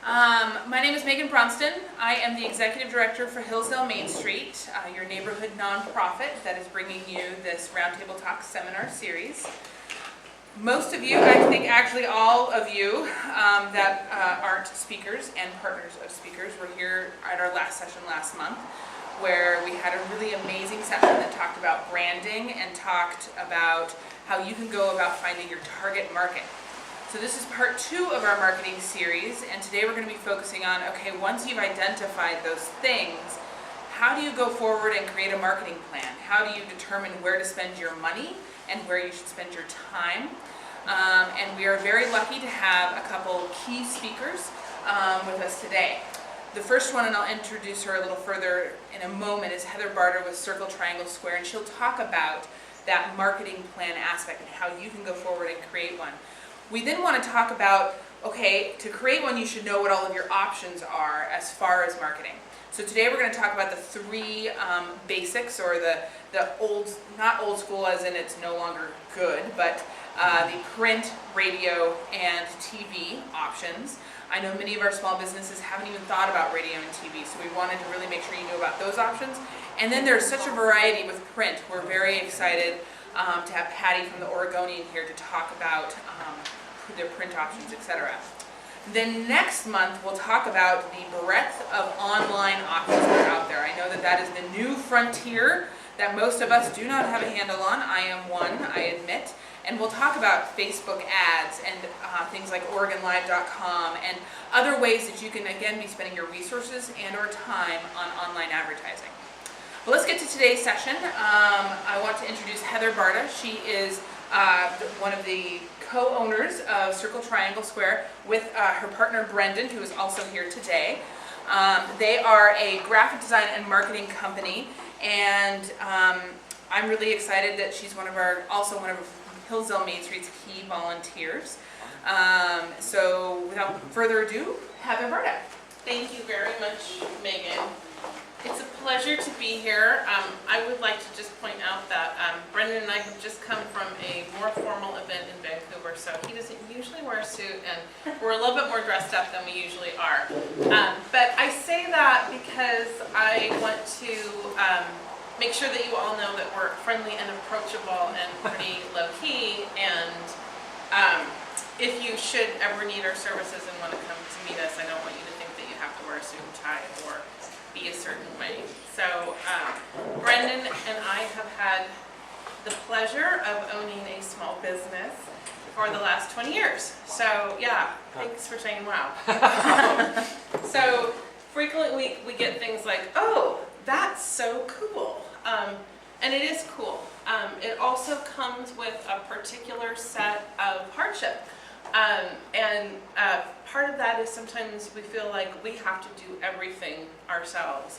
My name is Megan Bronston. I am the Executive Director for Hillsdale Main Street, your neighborhood nonprofit that is bringing you this Roundtable Talk seminar series. Most of you, I think actually all of you that aren't speakers and partners of speakers were here at our last session last month, where we had a really amazing session that talked about branding and talked about how you can go about finding your target market. So this is part 2 of our marketing series, and today we're going to be focusing on, okay, once you've identified those things, how do you go forward and create a marketing plan? How do you determine where to spend your money and where you should spend your time? And we are very lucky to have a couple key speakers with us today. The first one, and I'll introduce her a little further in a moment, is Heather Barta with Circle Triangle Square, and she'll talk about that marketing plan aspect and how you can go forward and create one. We then want to talk about, okay, to create one you should know what all of your options are as far as marketing. So today we're going to talk about the 3 basics, or the old, not old school as in it's no longer good, but the print, radio, and TV options. I know many of our small businesses haven't even thought about radio and TV, so we wanted to really make sure you knew about those options. And then there's such a variety with print. We're very excited to have Patti from the Oregonian here to talk about their print options, etc. Then next month we'll talk about the breadth of online options that are out there. I know that that is the new frontier that most of us do not have a handle on. I am one, I admit. And we'll talk about Facebook ads and things like OregonLive.com and other ways that you can, again, be spending your resources and or time on online advertising. Well, let's get to today's session. I want to introduce Heather Barta. She is one of the co-owners of Circle Triangle Square with her partner Brendan, who is also here today. They are a graphic design and marketing company, and I'm really excited that she's also one of Hillsdale Main Street's key volunteers. So without further ado, Heather Barta. Thank you very much, Megan. It's a pleasure to be here. I would like to just point out that Brendan and I have just come from a more formal event in Vancouver, so he doesn't usually wear a suit, and we're a little bit more dressed up than we usually are. But I say that because I want to make sure that you all know that we're friendly and approachable and pretty low-key, and if you should ever need our services and want to come to meet us, I don't want you to think that you have to wear a suit and tie or be a certain way. So Brendan and I have had the pleasure of owning a small business for the last 20 years. So yeah, thanks for saying wow. So frequently we get things like, oh, that's so cool. And it is cool. It also comes with a particular set of hardship. And part of that is sometimes we feel like we have to do everything ourselves.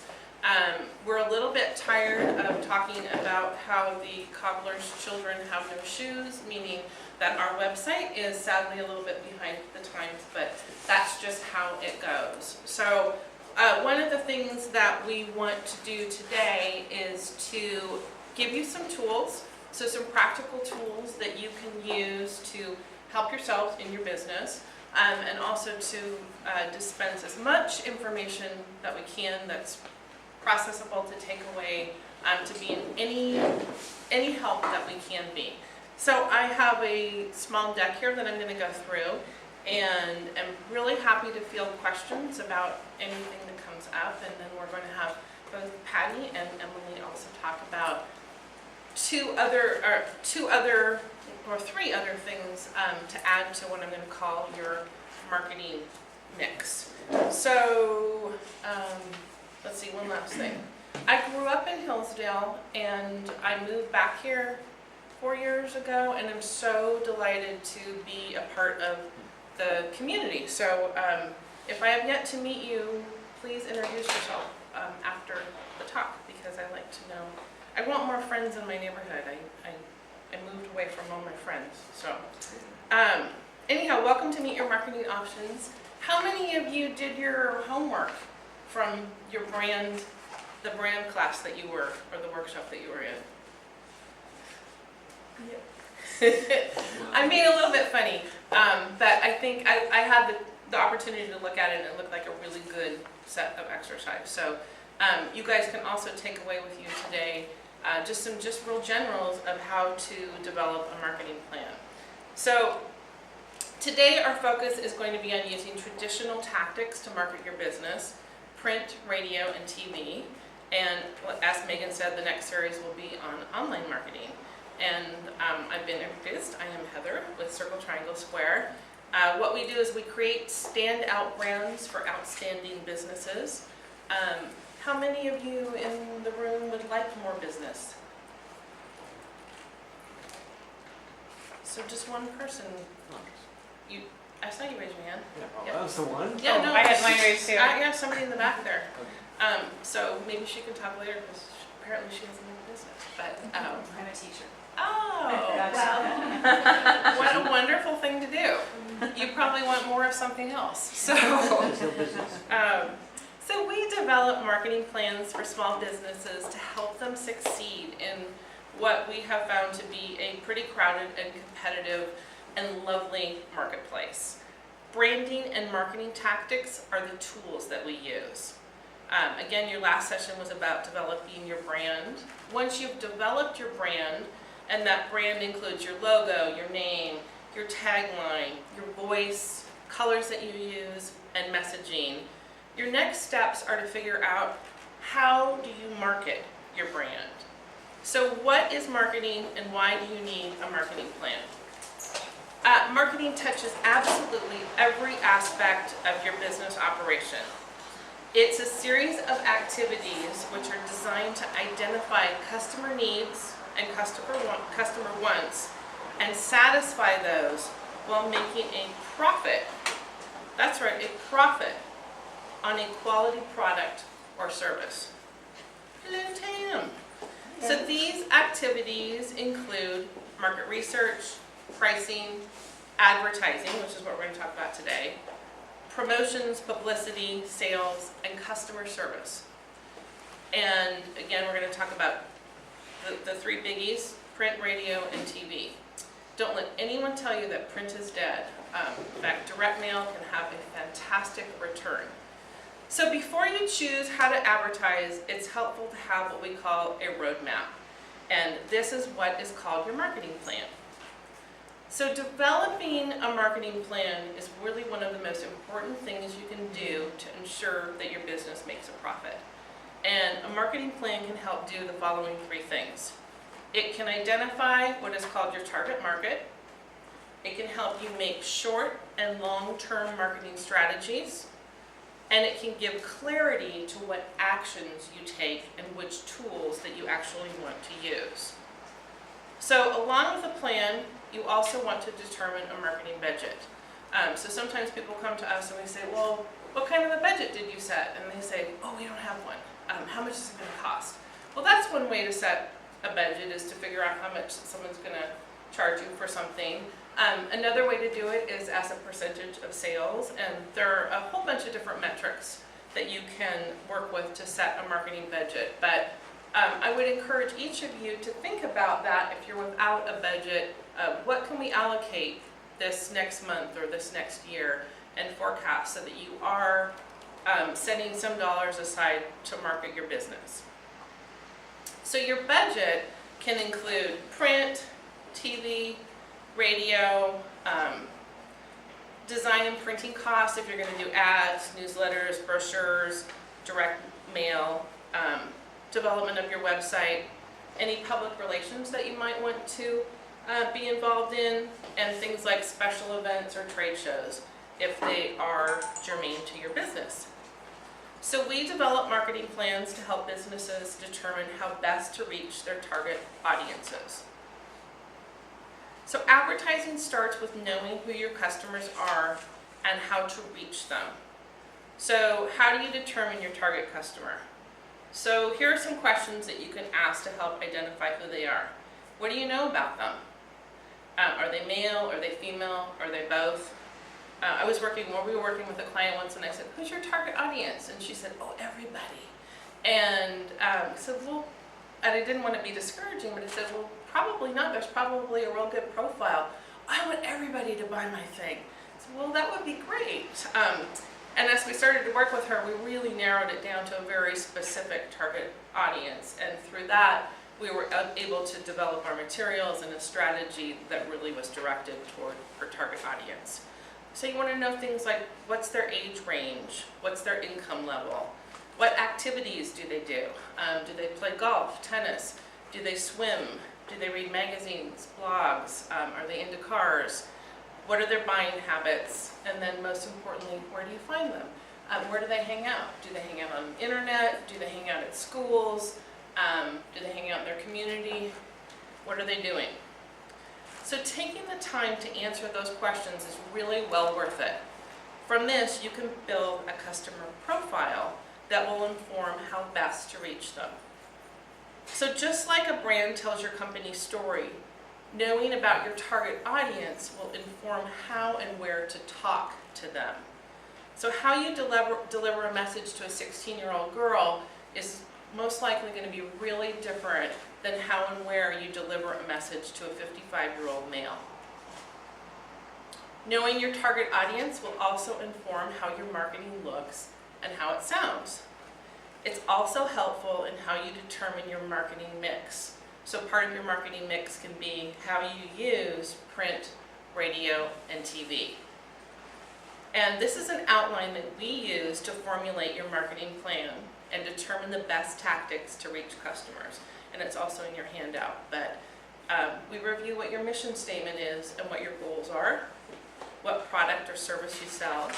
We're a little bit tired of talking about how the cobbler's children have no shoes, meaning that our website is sadly a little bit behind the times, but that's just how it goes. So one of the things that we want to do today is to give you some tools, so some practical tools that you can use to help yourself in your business, and also to dispense as much information that we can that's processable to take away, to be in any help that we can be. So I have a small deck here that I'm going to go through, and I'm really happy to field questions about anything that comes up, and then we're going to have both Patti and Emily also talk about 3 other things to add to what I'm going to call your marketing mix. So let's see, one last thing. I grew up in Hillsdale, and I moved back here 4 years ago, and I'm so delighted to be a part of the community. So if I have yet to meet you, please introduce yourself after the talk, because I like to know. I want more friends in my neighborhood. I moved away from all my friends. So anyhow, welcome to Meet Your Marketing Options. How many of you did your homework from your the brand class that you were, or the workshop that you were in? Yeah. I'm being a little bit funny, but I think I had the opportunity to look at it, and it looked like a really good set of exercise. So you guys can also take away with you today just real generals of how to develop a marketing plan. So today our focus is going to be on using traditional tactics to market your business, print, radio, and TV. And as Megan said, the next series will be on online marketing. And I've been introduced. I am Heather with Circle Triangle Square. What we do is we create standout brands for outstanding businesses. How many of you in the room would like more business? So just one person. I saw you raise your hand. Yeah, that was the one. Yeah, no, I had mine raised too. yeah, somebody in the back there. So maybe she can talk later because apparently she has a new business. But I'm a teacher. oh, Gotcha. what a wonderful thing to do. You probably want more of something else. So, There's no business. so we develop marketing plans for small businesses to help them succeed in what we have found to be a pretty crowded and competitive and lovely marketplace. Branding and marketing tactics are the tools that we use. Again, your last session was about developing your brand. Once you've developed your brand, and that brand includes your logo, your name, your tagline, your voice, colors that you use, and messaging, your next steps are to figure out how do you market your brand. So what is marketing and why do you need a marketing plan? Marketing touches absolutely every aspect of your business operation. It's a series of activities which are designed to identify customer needs and customer wants and satisfy those while making a profit. That's right, a profit on a quality product or service. Hello, Tam. So these activities include market research, pricing, advertising, which is what we're going to talk about today, promotions, publicity, sales, and customer service. And again, we're going to talk about the three biggies: print, radio, and TV. Don't let anyone tell you that print is dead. In fact, direct mail can have a fantastic return. So before you choose how to advertise, it's helpful to have what we call a roadmap. And this is what is called your marketing plan. So developing a marketing plan is really one of the most important things you can do to ensure that your business makes a profit. And a marketing plan can help do the following three things. It can identify what is called your target market. It can help you make short and long-term marketing strategies. And it can give clarity to what actions you take and which tools that you actually want to use. So along with a plan, you also want to determine a marketing budget. So sometimes people come to us and we say, well, what kind of a budget did you set? And they say, oh, we don't have one. How much is it going to cost? Well, that's one way to set a budget, is to figure out how much someone's going to charge you for something. Another way to do it is as a percentage of sales, and there are a whole bunch of different metrics that you can work with to set a marketing budget. But I would encourage each of you to think about that. If you're without a budget, what can we allocate this next month or this next year, and forecast so that you are setting some dollars aside to market your business. So your budget can include print, TV, radio, design and printing costs if you're going to do ads, newsletters, brochures, direct mail, development of your website, any public relations that you might want to be involved in, and things like special events or trade shows if they are germane to your business. So we develop marketing plans to help businesses determine how best to reach their target audiences. So advertising starts with knowing who your customers are and how to reach them. So how do you determine your target customer? So here are some questions that you can ask to help identify who they are. What do you know about them? Are they male? Are they female? Are they both? We were working with a client once, and I said, who's your target audience? And she said, oh, everybody. And I said, well, and I didn't want to be discouraging, but I said, well, probably not. There's probably a real good profile. I want everybody to buy my thing. Well, that would be great. And as we started to work with her, we really narrowed it down to a very specific target audience. And through that, we were able to develop our materials and a strategy that really was directed toward her target audience. So you want to know things like, what's their age range? What's their income level? What activities do they do? Do they play golf, tennis? Do they swim? Do they read magazines, blogs? Are they into cars? What are their buying habits? And then most importantly, where do you find them? Where do they hang out? Do they hang out on the internet? Do they hang out at schools? Do they hang out in their community? What are they doing? So taking the time to answer those questions is really well worth it. From this, you can build a customer profile that will inform how best to reach them. So just like a brand tells your company's story, knowing about your target audience will inform how and where to talk to them. So how you deliver a message to a 16-year-old girl is most likely going to be really different than how and where you deliver a message to a 55-year-old male. Knowing your target audience will also inform how your marketing looks and how it sounds. It's also helpful in how you determine your marketing mix. So part of your marketing mix can be how you use print, radio, and TV. And this is an outline that we use to formulate your marketing plan and determine the best tactics to reach customers. And it's also in your handout. But we review what your mission statement is and what your goals are, what product or service you sell,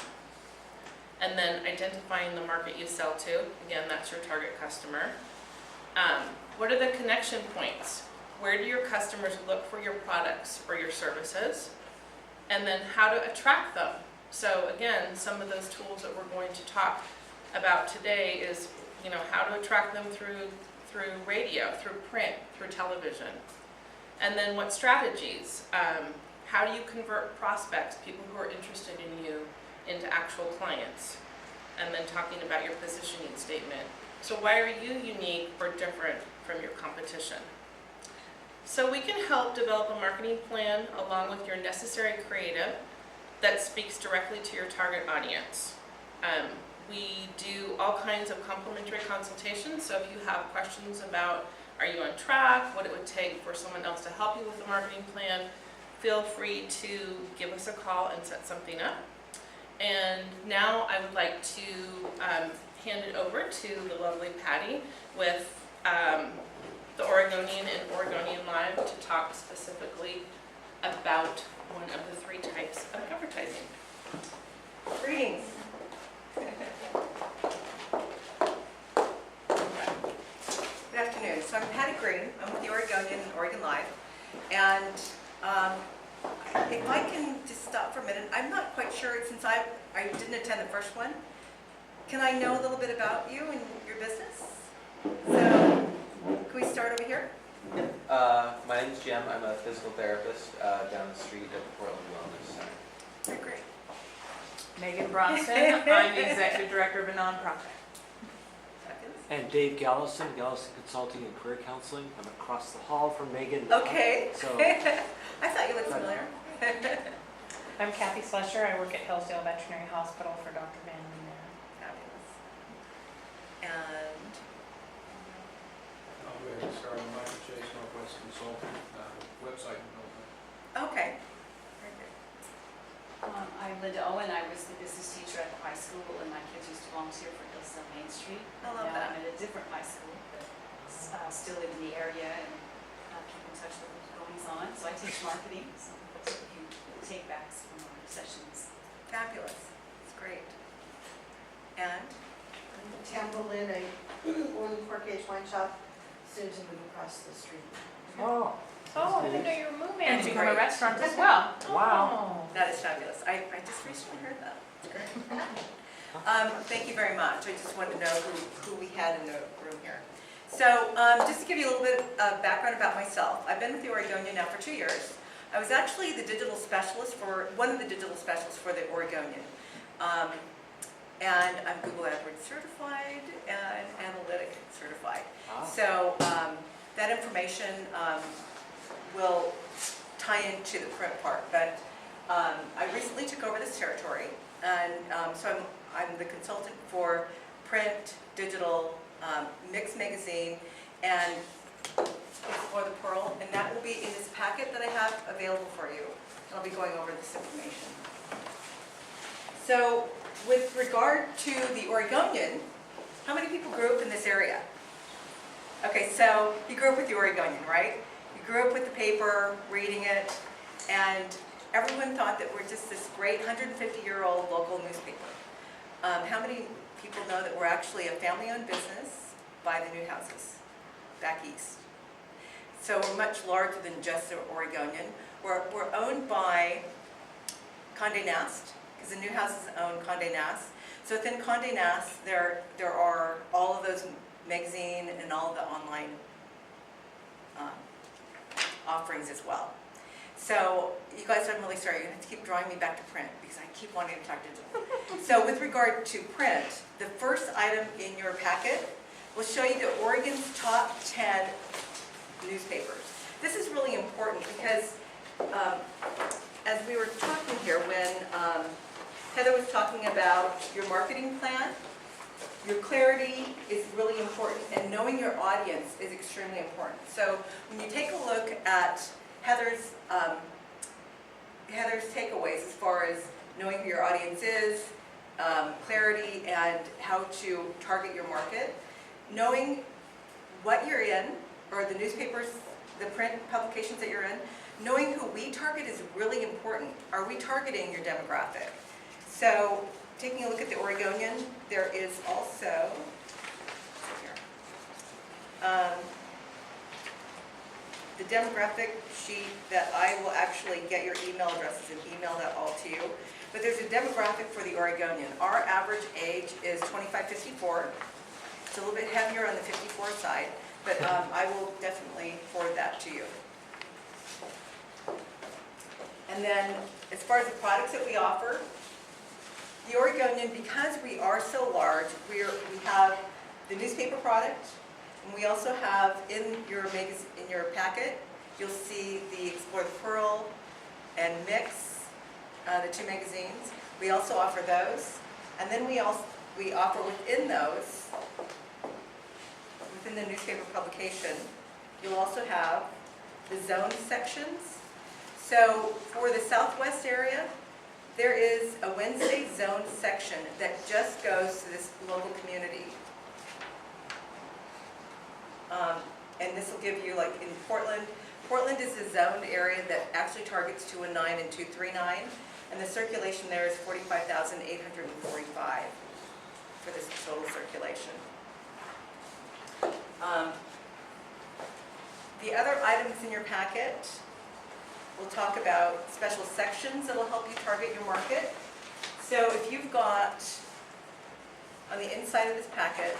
and then identifying the market you sell to. Again, that's your target customer. What are the connection points? Where do your customers look for your products or your services? And then how to attract them. So again, some of those tools that we're going to talk about today is, how to attract them through radio, through print, through television. And then what strategies? How do you convert prospects, people who are interested in you, into actual clients? And then talking about your positioning statement. So why are you unique or different from your competition? So we can help develop a marketing plan along with your necessary creative that speaks directly to your target audience. We do all kinds of complimentary consultations, so if you have questions about are you on track, what it would take for someone else to help you with the marketing plan, feel free to give us a call and set something up. And now I would like to hand it over to the lovely Patti with the Oregonian and Oregonian Live to talk specifically about one of the 3 types of advertising. Greetings. Good afternoon. So I'm Patti Green. I'm with the Oregonian and Oregon Live. And if I can just stop for a minute, I'm not quite sure, since I didn't attend the first one, can I know a little bit about you and your business? So, can we start over here? My name's Jim. I'm a physical therapist down the street at the Portland Wellness Center. Very great. Megan Bronston, I'm the executive director of a nonprofit. Seconds. And Dave Gallison, Gallison Consulting and Career Counseling. I'm across the hall from Megan. Okay. So, I thought you looked familiar. I'm Kathy Slusher. I work at Hillsdale Veterinary Hospital for Dr. Van Leeuwen. Fabulous. And I'll go ahead and start on Michael Chase, Northwest Consulting, website development. okay. Very good. I'm Linda Owen. I was the business teacher at the high school, and my kids used to volunteer for Hillsdale Main Street. I love Now that. I'm at a different high school, but still live in the area and keep in touch with what's goings on. So I teach marketing, so that's a few take-backs from our sessions. Fabulous. It's great. And Tampa Lynn, I own the Pork-Age Wine Shop, soon to move across the street. oh, Oh, I didn't know you were moving. And to become a great. restaurant as well. Wow. that is fabulous. I just recently heard that. It's great. Thank you very much. I just wanted to know who we had in the room here. So just to give you a little bit of background about myself, I've been with the Oregonian now for 2 years. I was actually the digital specialist one of the digital specialists for the Oregonian. And I'm Google AdWords certified and analytic certified. Ah. So that information will tie into the print part. But I recently took over this territory, and so I'm the consultant for print, digital, mixed magazine, and Explore the Pearl, and that will be in this packet that I have available for you. I'll be going over this information. So, with regard to the Oregonian, how many people grew up in this area? Okay, so you grew up with the Oregonian, right? You grew up with the paper, reading it, and everyone thought that we're just this great 150-year-old local newspaper. How many people know that we're actually a family-owned business by the new houses back east? So we're much larger than just the Oregonian. We're owned by Condé Nast, because the new houses own Condé Nast. So within Condé Nast, there are all of those magazine and all the online offerings as well. So you guys, I'm really sorry, you're going to have to keep drawing me back to print because I keep wanting to talk digital. So with regard to print, the first item in your packet will show you the Oregon's top 10 newspapers. This is really important because as we were talking here, when Heather was talking about your marketing plan, your clarity is really important, and knowing your audience is extremely important. So when you take a look at Heather's takeaways as far as knowing who your audience is, clarity, and how to target your market, knowing what you're in, or the newspapers, the print publications that you're in, knowing who we target is really important. Are we targeting your demographic? So taking a look at the Oregonian, there is also the demographic sheet that I will actually get your email addresses and email that all to you. But there's a demographic for the Oregonian. Our average age is 25-54. It's a little bit heavier on the 54 side, but I will definitely forward that to you. And then as far as the products that we offer, the Oregonian, because we are so large, we have the newspaper product, and we also have in your packet, you'll see the Explore the Pearl and Mix, the two magazines. We also offer those, and then we offer within those, within the newspaper publication, you'll also have the zone sections. So for the Southwest area, there is a Wednesday zone section that just goes to this local community. And this will give you, like in Portland, Portland is a zoned area that actually targets 219 and 239, and the circulation there is 45,845 for this total circulation. The other items in your packet, we'll talk about special sections that will help you target your market. So if you've got, on the inside of this packet,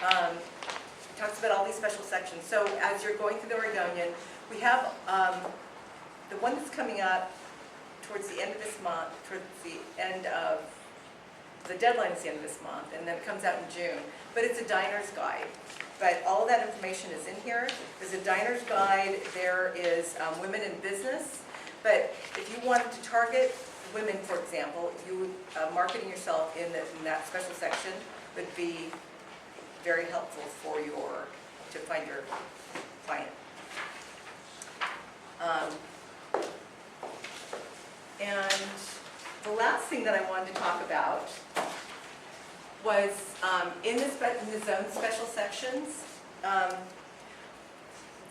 it talks about all these special sections. So as you're going through the Oregonian, we have the one that's coming up towards the end of this month, towards the end of, the deadline is the end of this month, and then it comes out in June. But it's a diner's guide. But all that information is in here. There's a diner's guide, there is women in business. But if you wanted to target women, for example, you marketing yourself in that special section would be very helpful for to find your client. And the last thing that I wanted to talk about was in the zone special sections,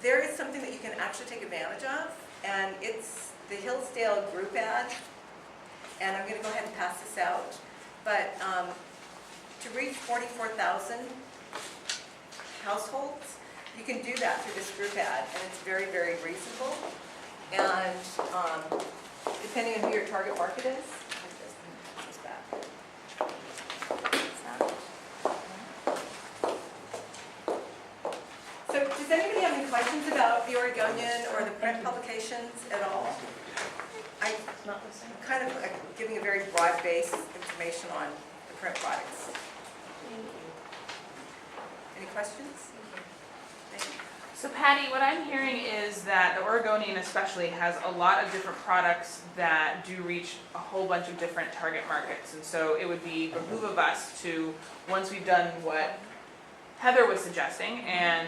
there is something that you can actually take advantage of, and it's the Hillsdale group ad, and I'm going to go ahead and pass this out. But to reach 44,000 households, you can do that through this group ad, and it's very, very reasonable. And depending on who your target market is, so does anybody have any questions about the Oregonian or the print publications at all? I'm kind of giving a very broad-based information on the print products. Any questions? Thank you. So Patty, what I'm hearing is that the Oregonian especially has a lot of different products that do reach a whole bunch of different target markets. And so it would be behoove of us to, once we've done what Heather was suggesting and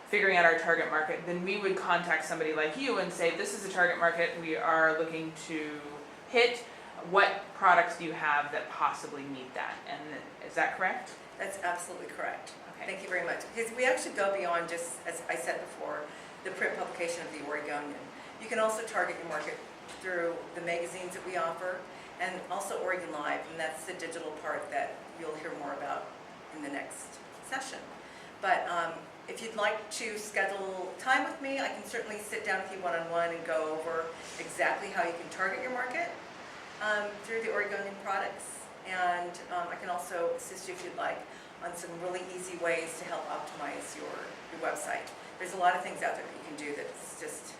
figuring out our target market, then we would contact somebody like you and say, this is a target market we are looking to hit. What products do you have that possibly meet that? And is that correct? That's absolutely correct. Okay. Thank you very much. Because we actually go beyond just, as I said before, the print publication of the Oregonian. You can also target your market through the magazines that we offer, and also Oregon Live, and that's the digital part that you'll hear more about in the next session. But if you'd like to schedule time with me, I can certainly sit down with you one-on-one and go over exactly how you can target your market through the Oregonian products. And I can also assist you, if you'd like, on some really easy ways to help optimize your website. There's a lot of things out there that you can do that's just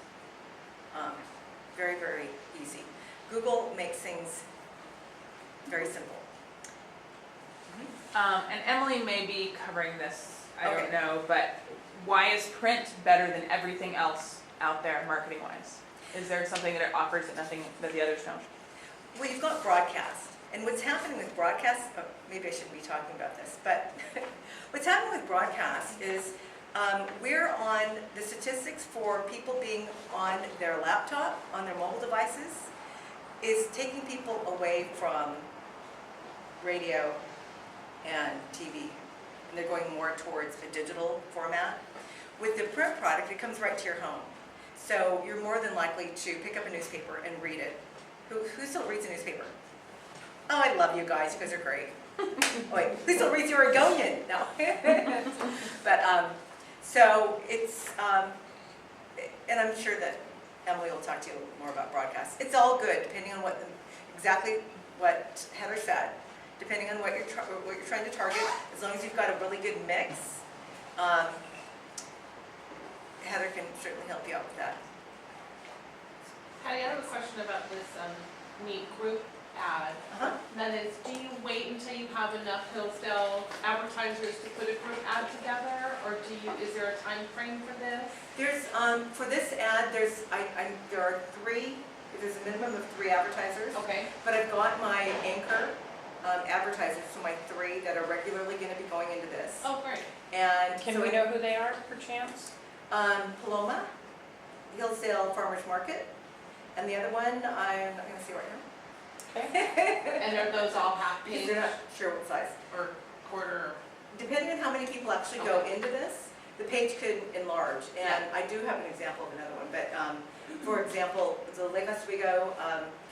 very, very easy. Google makes things very simple. And Emily may be covering this, I Okay. don't know, but why is print better than everything else out there marketing-wise? Is there something that it offers that the others don't? Well, you've got broadcast. And what's happening with broadcast, maybe I shouldn't be talking about this, but what's happening with broadcast is we're on the statistics for people being on their laptop, on their mobile devices, is taking people away from radio and TV. And they're going more towards a digital format. With the print product, it comes right to your home. So you're more than likely to pick up a newspaper and read it. Who still reads a newspaper? Oh, I love you guys. You guys are great. Oh, wait, who still reads the Oregonian? No. But, so it's, and I'm sure that Emily will talk to you more about broadcast. It's all good, depending on exactly what Heather said. Depending on what you're trying to target, as long as you've got a really good mix, Heather can certainly help you out with that. Patty, I have a question about this neat group ad. That is, do you wait until you have enough Hillsdale advertisers to put a group ad together, or is there a time frame for this? There's for this ad, there are three. There's a minimum of 3 advertisers. Okay. But I've got my anchor advertisers, so my 3 that are regularly going to be going into this. Oh, great. And Can so we know who they are, perchance? Paloma, Hillsdale Farmers Market, and the other one I'm not going to see right now. And are those all half Because page they're not sure what size. or quarter? Depending on how many people actually go into this, the page could enlarge. And I do have an example of another one. But for example, the Lake Oswego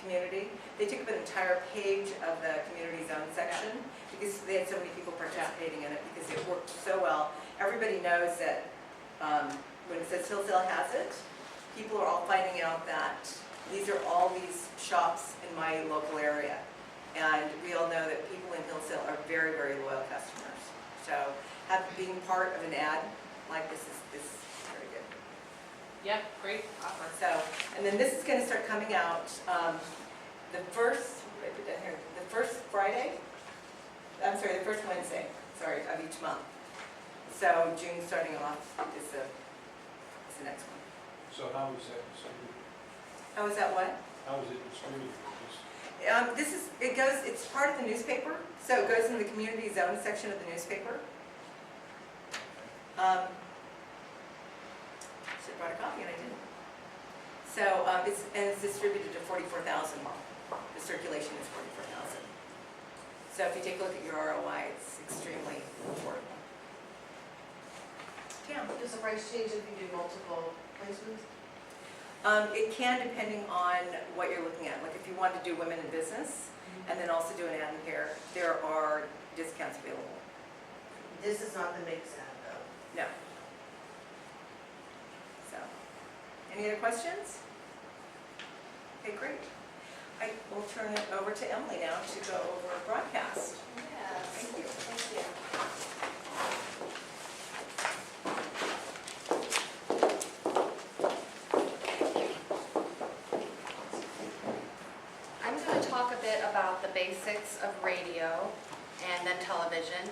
community, they took up an entire page of the community zone section because they had so many people participating in it because it worked so well. Everybody knows that when it says Hillsdale has it, people are all finding out that these are all these shops in my local area. And we all know that people in Hillsdale are very, very loyal customers. So being part of an ad like this is very good. Yep, great offer. So, and then this is going to start coming out the first Friday, I'm sorry, the first Wednesday, of each month. So June starting off is the next one. So how is that distributed? Oh, is that what? How is it distributed? It's part of the newspaper, so it goes in the community zone section of the newspaper. Should have brought a copy and I didn't. So it's distributed to 44,000. The circulation is 44,000. So if you take a look at your ROI, it's extremely affordable. Yeah. Does the price change if you do multiple placements? It can, depending on what you're looking at. Like if you want to do women in business and then also do an ad in hair, there are discounts available. This is not the mix ad though. No. So, any other questions? Okay, great. I will turn it over to Emily now to go over broadcast. Yes. Thank you. Thank you. I'm going to talk a bit about the basics of radio and then television.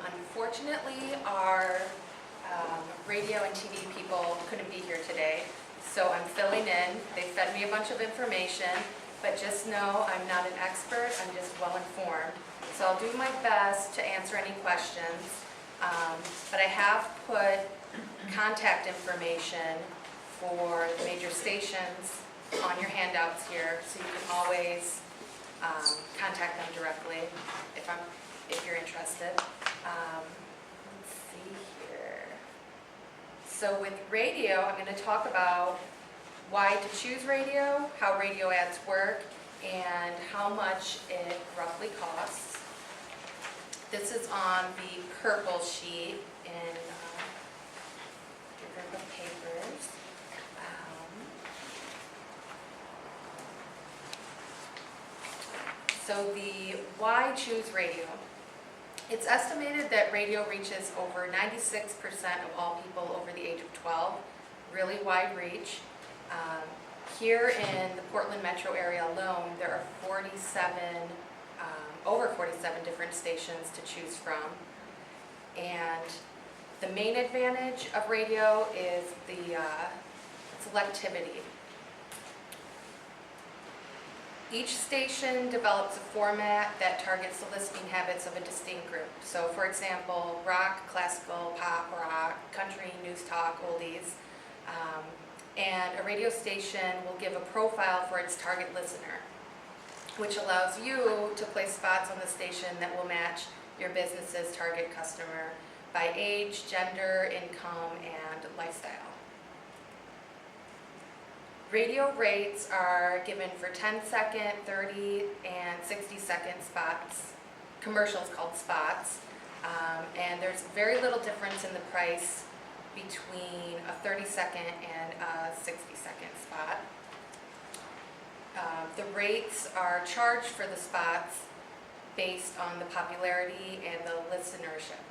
Unfortunately, our radio and TV people couldn't be here today, so I'm filling in. They fed me a bunch of information, but just know I'm not an expert, I'm just well informed. So I'll do my best to answer any questions, but I have put contact information for the major stations on your handouts here, so you can always contact them directly if you're interested. Let's see here. So with radio, I'm going to talk about why to choose radio, how radio ads work, and how much it roughly costs. This is on the purple sheet in your group of papers. So the why choose radio. It's estimated that radio reaches over 96% of all people over the age of 12, really wide reach. Here in the Portland metro area alone, there are over 47 different stations to choose from. And the main advantage of radio is the selectivity. Each station develops a format that targets the listening habits of a distinct group. So for example, rock, classical, pop, rock, country, news talk, oldies. And a radio station will give a profile for its target listener, which allows you to place spots on the station that will match your business's target customer by age, gender, income, and lifestyle. Radio rates are given for 10-second, 30, and 60-second spots, commercials called spots, and there's very little difference in the price between a 30-second and a 60-second spot. The rates are charged for the spots based on the popularity and the listenership.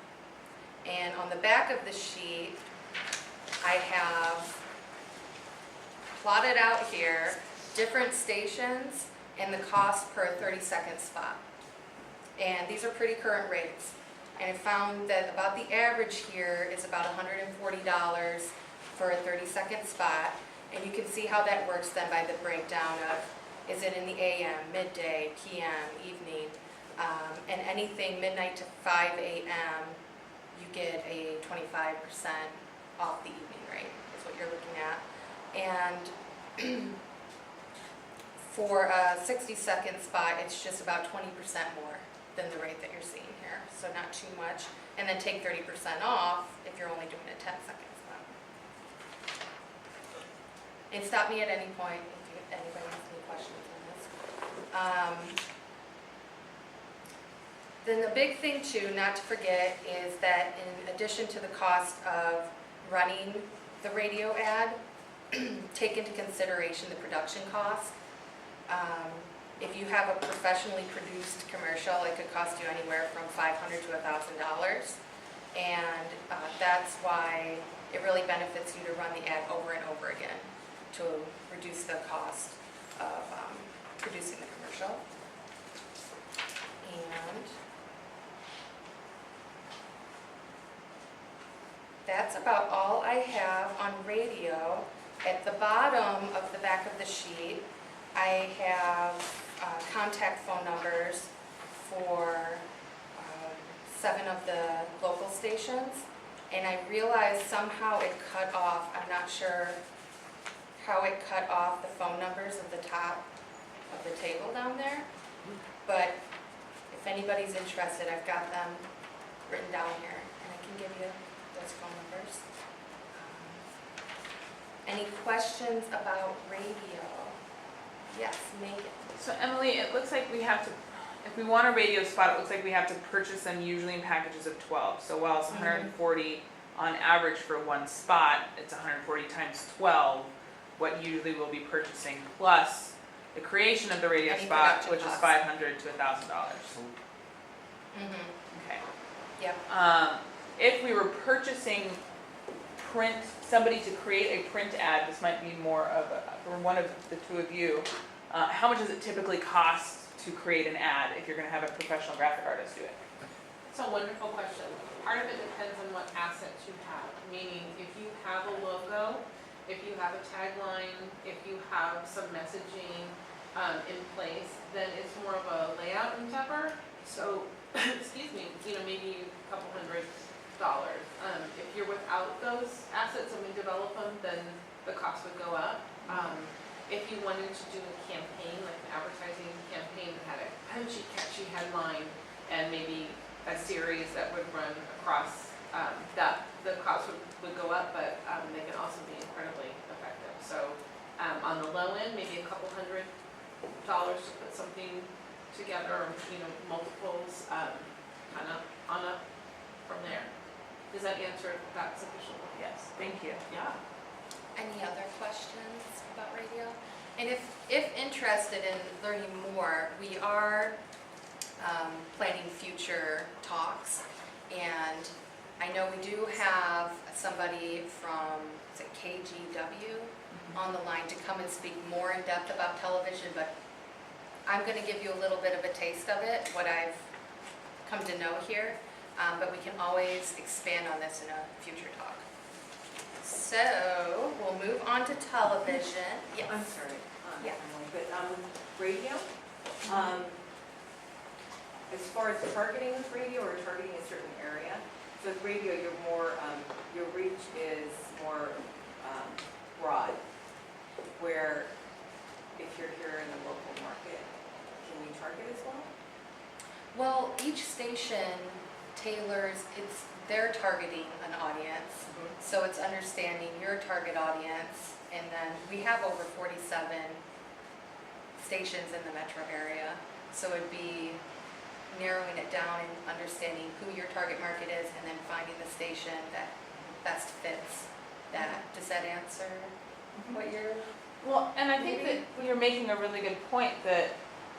And on the back of the sheet, I have plotted out here different stations and the cost per 30-second spot. And these are pretty current rates. And I found that about the average here is about $140 for a 30-second spot. And you can see how that works then by the breakdown of, is it in the AM, midday, PM, evening, and anything midnight to 5 a.m., you get a 25% off the evening rate, is what you're looking at. And for a 60-second spot, it's just about 20% more than the rate that you're seeing here, so not too much. And then take 30% off if you're only doing a 10-second spot. And stop me at any point if anybody has any questions on this. Then the big thing too, not to forget, is that in addition to the cost of running the radio ad, take into consideration the production cost. If you have a professionally produced commercial, it could cost you anywhere from $500 to $1,000, and that's why it really benefits you to run the ad over and over again to reduce the cost of producing the commercial. And that's about all I have on radio. At the bottom of the back of the sheet, I have contact phone numbers for 7 of the local stations, and I realized somehow it cut off, I'm not sure how it cut off the phone numbers at the top of the table down there, but if anybody's interested, I've got them written down here, and I can give you those phone numbers. Any questions about radio? Yes, Megan. So Emily, it looks like we have to, if we want a radio spot, it looks like we have to purchase them usually in packages of 12. So while it's 140 on average for one spot, it's 140 times 12, what usually we'll be purchasing, plus the creation of the radio Any spot, production which costs. is $500 to $1,000. Okay. Yep. If we were purchasing somebody to create a print ad, this might be more of for one of the two of you, how much does it typically cost to create an ad if you're going to have a professional graphic artist do it? So a wonderful question. Part of it depends on what assets you have, meaning if you have a logo, if you have a tagline, if you have some messaging in place, then it's more of a layout endeavor. So, excuse me, maybe a couple $100. If you're without those assets and we develop them, then the cost would go up. If you wanted to do a campaign, like an advertising campaign that had a punchy, catchy headline and maybe a series that would run across, that the cost would go up, but they can also be incredibly effective. So on the low end, maybe a couple $100 to put something together, or multiples, kind of on up from there. Does that answer that sufficiently? Yes, thank you. Yeah. Any other questions about radio? And if interested in learning more, we are planning future talks. And I know we do have somebody from, is it KGW, on the line to come and speak more in depth about television, but I'm going to give you a little bit of a taste of it, what I've come to know here. But we can always expand on this in a future talk. So we'll move on to television. Yes. I'm sorry. Yeah. But radio, as far as targeting with radio or targeting a certain area, so with radio, you're more, your reach is more broad, where if you're here in the local market, can you target as well? Well, each station tailors, they're targeting an audience, so it's understanding your target audience, and then we have over 47 stations in the metro area, so it'd be narrowing it down and understanding who your target market is, and then finding the station that best fits that. Does that answer what you're... Well, and I think that you're making a really good point that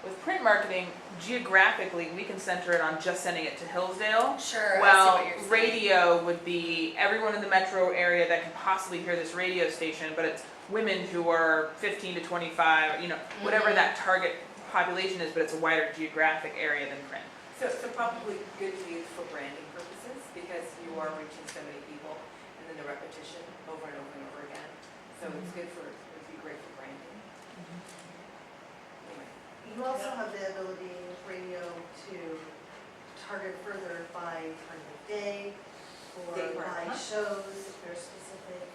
with print marketing, geographically, we can center it on just sending it to Hillsdale. Sure, I see Well, what you're saying. radio would be everyone in the metro area that can possibly hear this radio station, but it's women who are 15 to 25, whatever that target population is, but it's a wider geographic area than print. So probably good to use for branding purposes, because you are reaching so many people, and then the repetition over and over and over again. So it's good for, it'd be great for branding. Anyway. You also have the ability with radio to target further by time of day or Day part, by huh? shows, if there's specific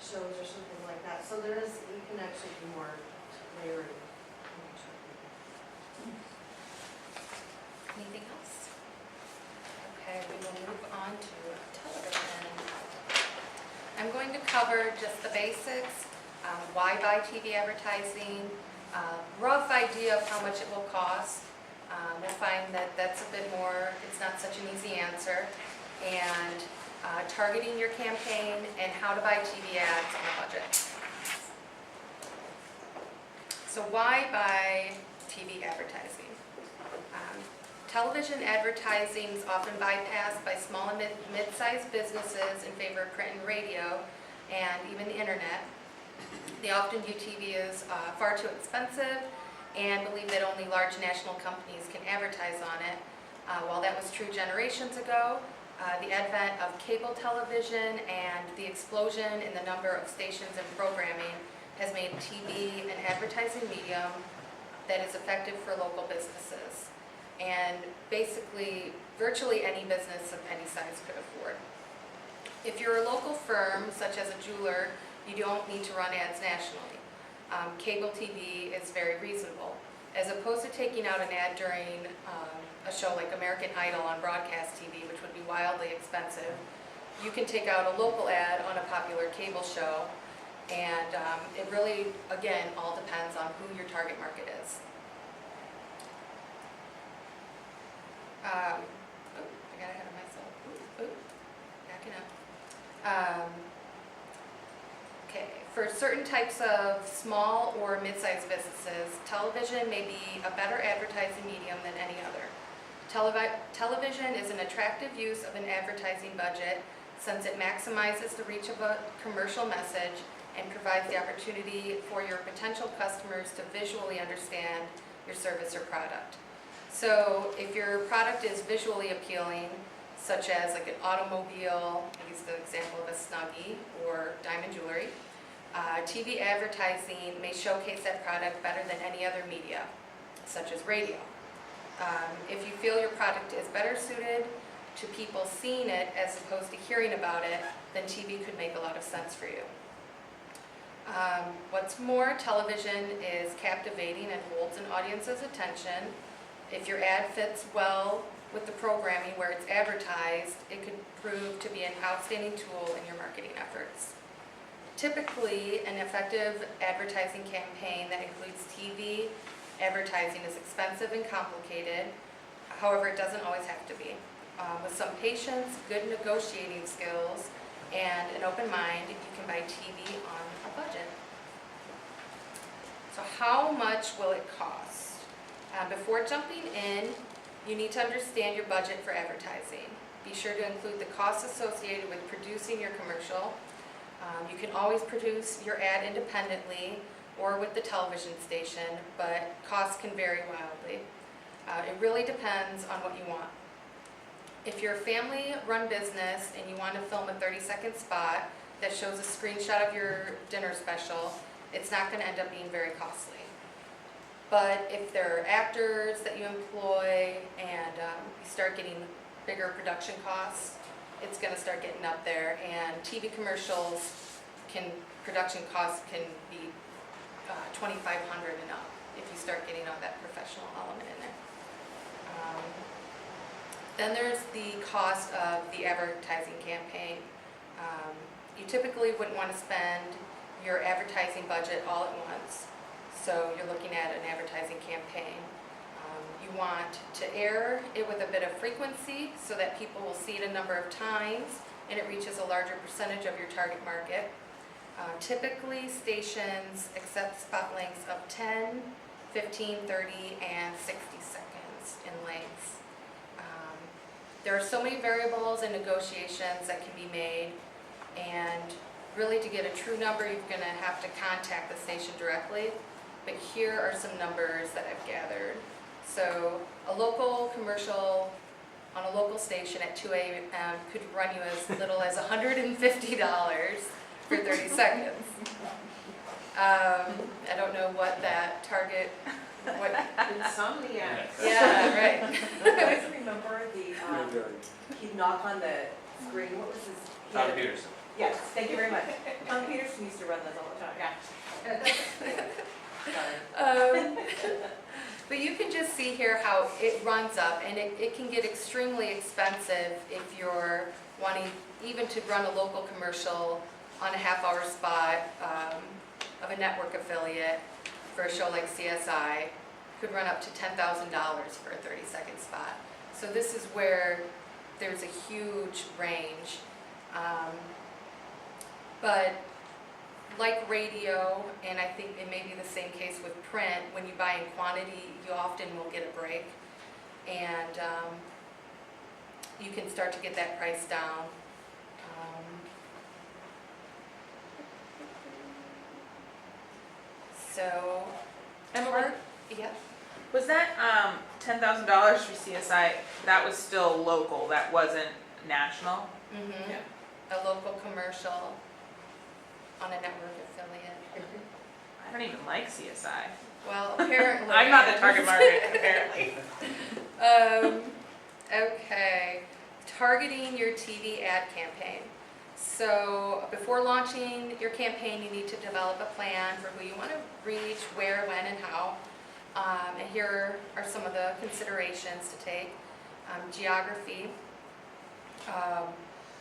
shows or something like that. So there is, you can actually do more layering. Anything else? Okay, we will move on to television. I'm going to cover just the basics, why buy TV advertising, rough idea of how much it will cost. We'll find that that's a bit more, it's not such an easy answer. And targeting your campaign and how to buy TV ads on a budget. So why buy TV advertising? Television advertising is often bypassed by small and mid-sized businesses in favor of print and radio and even the internet. They often view TV as far too expensive and believe that only large national companies can advertise on it. While that was true generations ago, the advent of cable television and the explosion in the number of stations and programming has made TV an advertising medium that is effective for local businesses. And basically, virtually any business of any size could afford. If you're a local firm, such as a jeweler, you don't need to run ads nationally. Cable TV is very reasonable. As opposed to taking out an ad during a show like American Idol on broadcast TV, which would be wildly expensive, you can take out a local ad on a popular cable show, and it really, again, all depends on who your target market is. I got ahead of myself. Backing up. Okay, for certain types of small or mid-sized businesses, television may be a better advertising medium than any other. Television is an attractive use of an advertising budget since it maximizes the reach of a commercial message and provides the opportunity for your potential customers to visually understand your service or product. So if your product is visually appealing, such as like an automobile, I use the example of a Snuggie or diamond jewelry, TV advertising may showcase that product better than any other media, such as radio. If you feel your product is better suited to people seeing it as opposed to hearing about it, then TV could make a lot of sense for you. What's more, television is captivating and holds an audience's attention. If your ad fits well with the programming where it's advertised, it could prove to be an outstanding tool in your marketing efforts. Typically, an effective advertising campaign that includes TV advertising is expensive and complicated. However, it doesn't always have to be. With some patience, good negotiating skills, and an open mind, you can buy TV on a budget. So how much will it cost? Before jumping in, you need to understand your budget for advertising. Be sure to include the costs associated with producing your commercial. You can always produce your ad independently or with the television station, but costs can vary wildly. It really depends on what you want. If you're a family-run business and you want to film a 30-second spot that shows a screenshot of your dinner special, it's not going to end up being very costly. But if there are actors that you employ and you start getting bigger production costs, it's going to start getting up there. And TV commercials production costs can be $2,500 and up if you start getting all that professional element in there. Then there's the cost of the advertising campaign. You typically wouldn't want to spend your advertising budget all at once. So you're looking at an advertising campaign. You want to air it with a bit of frequency so that people will see it a number of times and it reaches a larger percentage of your target market. Typically, stations accept spot lengths of 10, 15, 30, and 60 seconds in length. There are so many variables and negotiations that can be made, and really to get a true number, you're going to have to contact the station directly. But here are some numbers that I've gathered. So a local commercial on a local station at 2 a.m. could run you as little as $150 for 30 seconds. I don't know what that target, what, Insomniac. yeah, right. You guys remember he'd knock on the screen, what was his? Tom Peterson. Yes, thank you very much. Tom Peterson used to run those all the time. Yeah. But you can just see here how it runs up, and it can get extremely expensive if you're wanting even to run a local commercial on a half-hour spot of a network affiliate for a show like CSI. Could run up to $10,000 for a 30-second spot. So this is where there's a huge range. But like radio, and I think it may be the same case with print, when you buy in quantity, you often will get a break. And you can start to get that price down. So, Emily, yeah. was that $10,000 for CSI? That was still local. That wasn't national. Mm-hmm. Yeah. A local commercial on a network affiliate. I don't even like CSI. Well, apparently. I'm not the target market, apparently. Okay, targeting your TV ad campaign. So before launching your campaign, you need to develop a plan for who you want to reach, where, when, and how. And here are some of the considerations to take. Geography.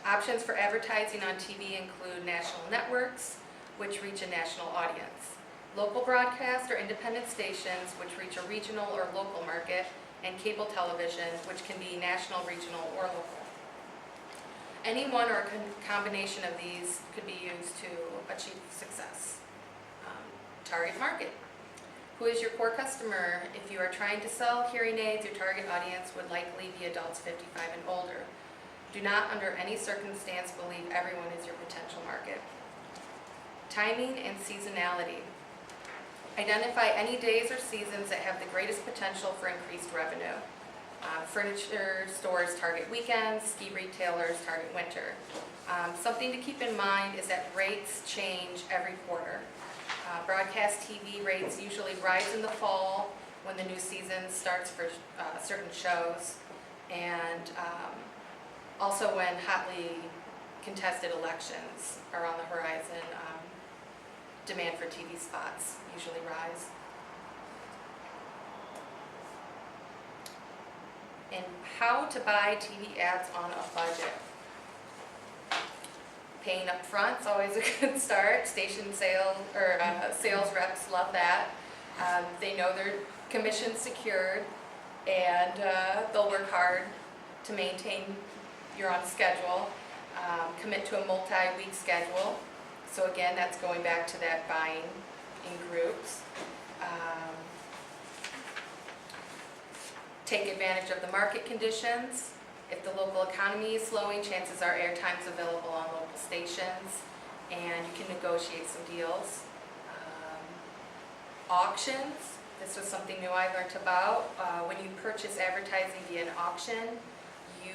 Options for advertising on TV include national networks, which reach a national audience, local broadcast or independent stations, which reach a regional or local market, and cable television, which can be national, regional, or local. Any one or combination of these could be used to achieve success. Target market. Who is your core customer? If you are trying to sell hearing aids, your target audience would likely be adults 55 and older. Do not, under any circumstance, believe everyone is your potential market. Timing and seasonality. Identify any days or seasons that have the greatest potential for increased revenue. Furniture stores target weekends, ski retailers target winter. Something to keep in mind is that rates change every quarter. Broadcast TV rates usually rise in the fall when the new season starts for certain shows, and also when hotly contested elections are on the horizon, demand for TV spots usually rise. And how to buy TV ads on a budget. Paying up front is always a good start. Station sales or sales reps love that. They know their commission secured, and they'll work hard to maintain you're on schedule. Commit to a multi-week schedule. So again, that's going back to that buying in groups. Take advantage of the market conditions. If the local economy is slowing, chances are airtime's available on local stations, and you can negotiate some deals. Auctions. This was something new I learned about. When you purchase advertising via an auction, you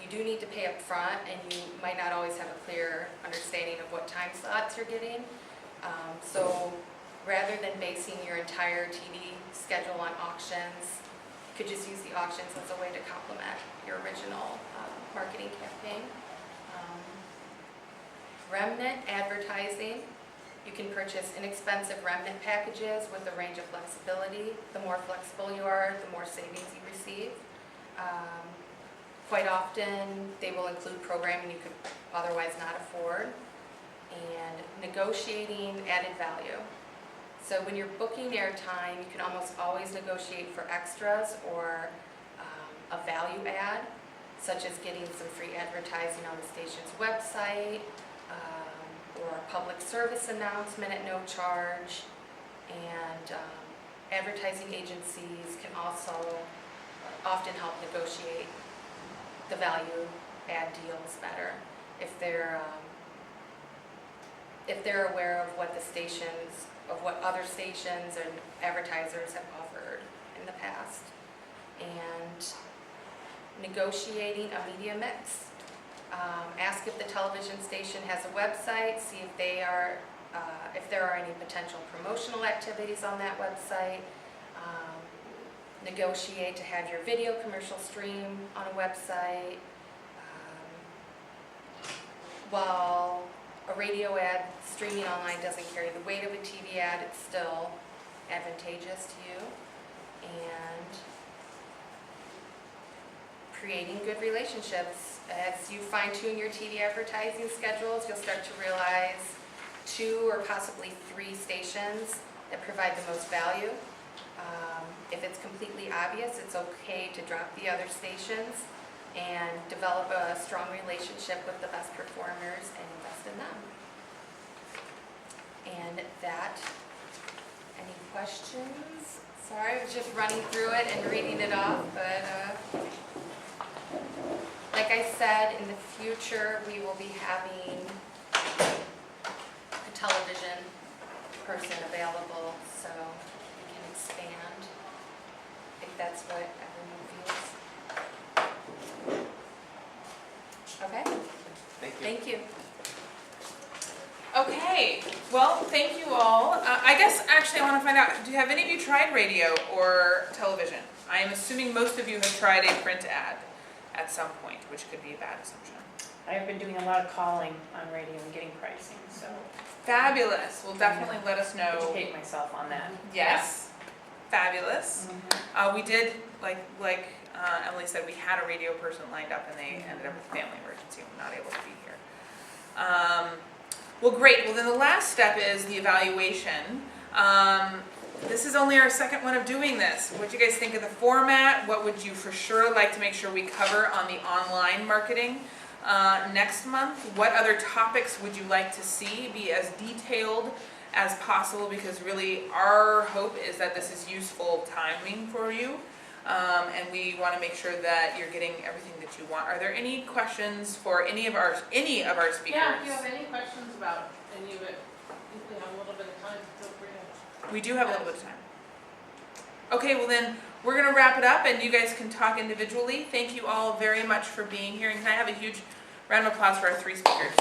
do need to pay up front, and you might not always have a clear understanding of what time slots you're getting. So rather than basing your entire TV schedule on auctions, you could just use the auctions as a way to complement your original marketing campaign. Remnant advertising. You can purchase inexpensive remnant packages with a range of flexibility. The more flexible you are, the more savings you receive. Quite often, they will include programming you could otherwise not afford. And negotiating added value. So when you're booking airtime, you can almost always negotiate for extras or a value add, such as getting some free advertising on the station's website, or a public service announcement at no charge. And advertising agencies can also often help negotiate the value add deals better if they're aware of what the stations, of what other stations and advertisers have offered in the past. And negotiating a media mix. Ask if the television station has a website, see if if there are any potential promotional activities on that website. Negotiate to have your video commercial stream on a website. While a radio ad streaming online doesn't carry the weight of a TV ad, it's still advantageous to you. And creating good relationships. As you fine-tune your TV advertising schedules, you'll start to realize 2 or possibly 3 stations that provide the most value. If it's completely obvious, it's okay to drop the other stations and develop a strong relationship with the best performers and invest in them. And any questions? Sorry, I was just running through it and reading it off, but like I said, in the future, we will be having a television person available, so we can expand if that's what everyone feels. Okay? Thank you. Thank you. Okay, well, thank you all. I guess actually I want to find out, do you have any of you tried radio or television? I am assuming most of you have tried a print ad at some point, which could be a bad assumption. I've been doing a lot of calling on radio and getting pricing, so Fabulous. Well, definitely let us know. educate myself on that. Yes. Fabulous. We did, like Emily said, we had a radio person lined up and they ended up with a family emergency and were not able to be here. Well, great. Well, then the last step is the evaluation. This is only our second one of doing this. What do you guys think of the format? What would you for sure like to make sure we cover on the online marketing next month? What other topics would you like to see be as detailed as possible? Because really our hope is that this is useful timing for you. And we want to make sure that you're getting everything that you want. Are there any questions for any of our speakers? Yeah, if you have any questions about any of it, if we have a little bit of time, feel free to We do have a little bit of time. Okay, well then, we're gonna wrap it up and you guys can talk individually. Thank you all very much for being here, and can I have a huge round of applause for our 3 speakers?